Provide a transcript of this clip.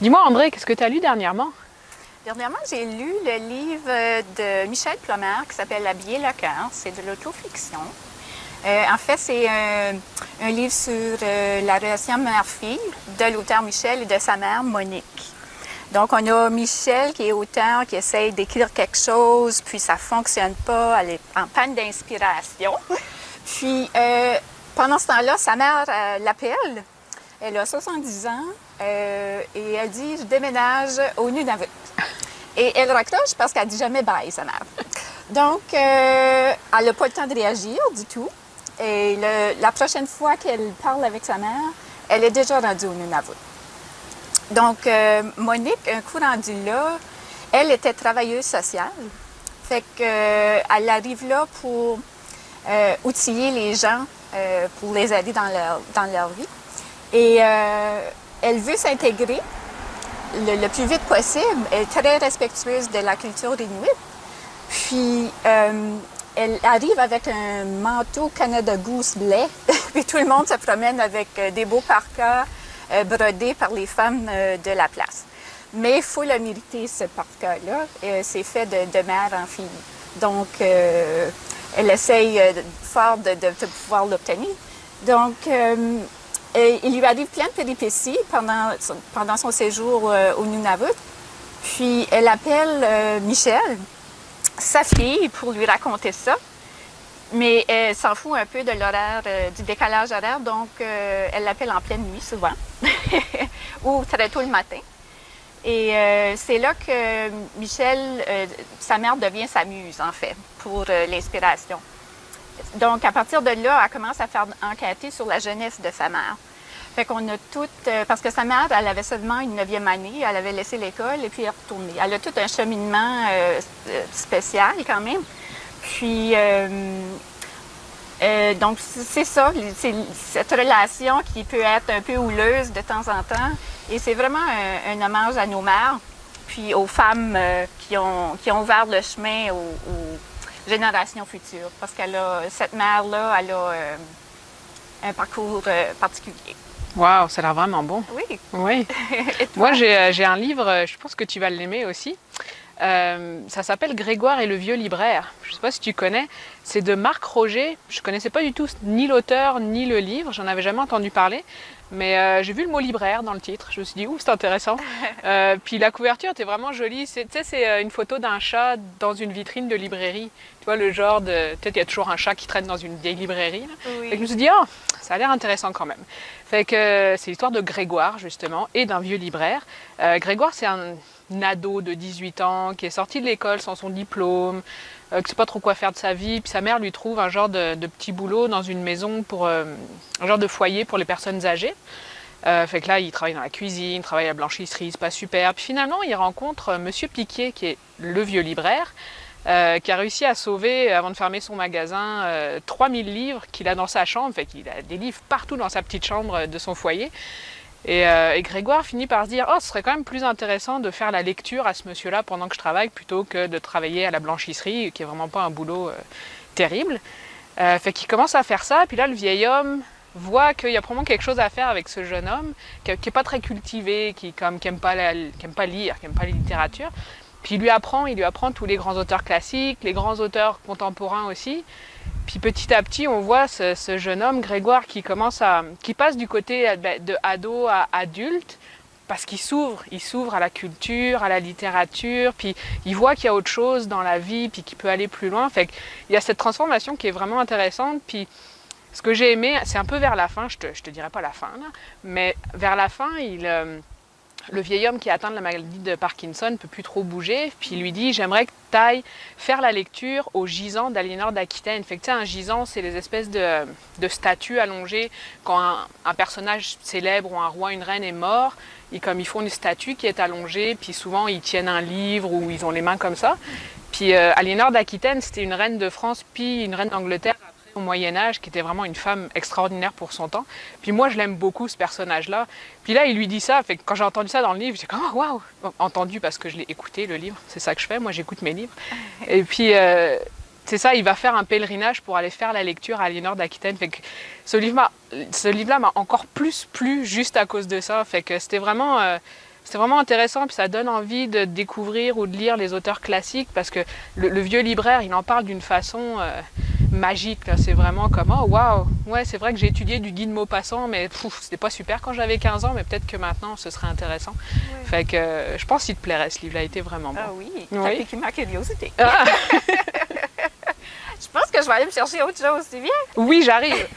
Dis-moi André, qu'est-ce que tu as lu dernièrement? Dernièrement, j'ai lu le livre de Michel Plomer qui s'appelle Habiller le cœur. C'est de l'autofiction. En fait, c'est un livre sur la relation mère-fille de l'auteur Michel et de sa mère Monique. Donc, on a Michel qui est auteur, qui essaye d'écrire quelque chose, puis ça ne fonctionne pas, elle est en panne d'inspiration. Puis, pendant ce temps-là, sa mère l'appelle. Elle a 70 ans et elle dit « Je déménage au Nunavut ». Et elle raccroche parce qu'elle ne dit jamais « bye » sa mère. Donc, elle n'a pas le temps de réagir du tout. Et la prochaine fois qu'elle parle avec sa mère, elle est déjà rendue au Nunavut. Donc, Monique, un coup rendue là, elle était travailleuse sociale. Fait qu'elle arrive là pour outiller les gens, pour les aider dans leur vie. Et elle veut s'intégrer le plus vite possible. Elle est très respectueuse de la culture inuit. Puis, elle arrive avec un manteau Canada Goose bleu. Puis tout le monde se promène avec des beaux parkas brodés par les femmes de la place. Mais il faut le mériter, ce parka-là. C'est fait de mère en fille. Donc, elle essaye fort de pouvoir l'obtenir. Donc, il lui arrive plein de péripéties pendant son séjour au Nunavut. Puis elle appelle Michel, sa fille, pour lui raconter ça. Mais elle s'en fout un peu de l'horaire, du décalage horaire, donc elle l'appelle en pleine nuit souvent, ou très tôt le matin. Et c'est là que Michel, sa mère devient sa muse, en fait, pour l'inspiration. Donc, à partir de là, elle commence à faire enquêter sur la jeunesse de sa mère. Fait qu'on a toutes... parce que sa mère, elle avait seulement une 9e année, elle avait laissé l'école et puis elle est retournée. Elle a tout un cheminement spécial quand même. Puis, donc, c'est ça, c'est cette relation qui peut être un peu houleuse de temps en temps. Et c'est vraiment un hommage à nos mères, puis aux femmes qui ont ouvert le chemin aux générations futures, parce qu'elle a, cette mère-là, elle a un parcours particulier. Waouh, ça a l'air vraiment bon. Oui. Oui. Moi, j'ai un livre, je pense que tu vas l'aimer aussi. Ça s'appelle Grégoire et le vieux libraire. Je ne sais pas si tu connais. C'est de Marc Roger. Je ne connaissais pas du tout ni l'auteur ni le livre. J'en avais jamais entendu parler. Mais j'ai vu le mot libraire dans le titre. Je me suis dit, ouh, c'est intéressant. Puis la couverture était vraiment jolie. C'est une photo d'un chat dans une vitrine de librairie. Tu vois, le genre de... Peut-être qu'il y a toujours un chat qui traîne dans une vieille librairie. Là. Oui. Et je me suis dit, oh, ça a l'air intéressant quand même. Fait que c'est l'histoire de Grégoire, justement, et d'un vieux libraire. Grégoire, c'est un ado de 18 ans qui est sorti de l'école sans son diplôme, qui ne sait pas trop quoi faire de sa vie. Puis sa mère lui trouve un genre de petit boulot dans une maison, pour un genre de foyer pour les personnes âgées. Fait que là, il travaille dans la cuisine, travaille à la blanchisserie, c'est pas super. Puis finalement, il rencontre Monsieur Piquet, qui est le vieux libraire, qui a réussi à sauver, avant de fermer son magasin, 3000 livres qu'il a dans sa chambre. Fait qu'il a des livres partout dans sa petite chambre de son foyer. Et Grégoire finit par se dire « Oh, ce serait quand même plus intéressant de faire la lecture à ce monsieur-là pendant que je travaille, plutôt que de travailler à la blanchisserie, qui est vraiment pas un boulot terrible. » Fait qu'il commence à faire ça, puis là, le vieil homme voit qu'il y a probablement quelque chose à faire avec ce jeune homme, qui n'est pas très cultivé, qui n'aime pas lire, qui n'aime pas la littérature. Puis il lui apprend tous les grands auteurs classiques, les grands auteurs contemporains aussi. Puis petit à petit, on voit ce jeune homme, Grégoire, qui passe du côté de ado à adulte, parce qu'il s'ouvre à la culture, à la littérature, puis il voit qu'il y a autre chose dans la vie, puis qu'il peut aller plus loin. Fait qu'il y a cette transformation qui est vraiment intéressante. Puis ce que j'ai aimé, c'est un peu vers la fin, je te dirai pas la fin, là, mais vers la fin, le vieil homme qui est atteint de la maladie de Parkinson ne peut plus trop bouger, puis il lui dit « J'aimerais que tu ailles faire la lecture au gisant d'Aliénor d'Aquitaine ». Fait que tu sais, un gisant, c'est les espèces de statues allongées. Quand un personnage célèbre ou un roi, une reine est mort, ils font une statue qui est allongée, puis souvent ils tiennent un livre ou ils ont les mains comme ça. Puis Aliénor d'Aquitaine, c'était une reine de France, puis une reine d'Angleterre après au Moyen-Âge, qui était vraiment une femme extraordinaire pour son temps. Puis moi, je l'aime beaucoup, ce personnage-là. Puis là, il lui dit ça. Fait que quand j'ai entendu ça dans le livre, j'ai dit oh, waouh! Entendu parce que je l'ai écouté, le livre. C'est ça que je fais. Moi, j'écoute mes livres. Et puis, c'est ça, il va faire un pèlerinage pour aller faire la lecture à Aliénor d'Aquitaine. Fait que ce livre-là m'a encore plus plu juste à cause de ça. Fait que c'était vraiment intéressant, puis ça donne envie de découvrir ou de lire les auteurs classiques, parce que le vieux libraire, il en parle d'une façon magique. C'est vraiment comme oh waouh, ouais, c'est vrai que j'ai étudié du Guy de Maupassant, mais c'était pas super quand j'avais 15 ans, mais peut-être que maintenant ce serait intéressant. Ouais. Fait que je pense qu'il te plairait, ce livre-là, a été vraiment bon. Ah oui, t'as piqué ma curiosité. Je pense que je vais aller me chercher autre chose, tu viens? Oui, j'arrive.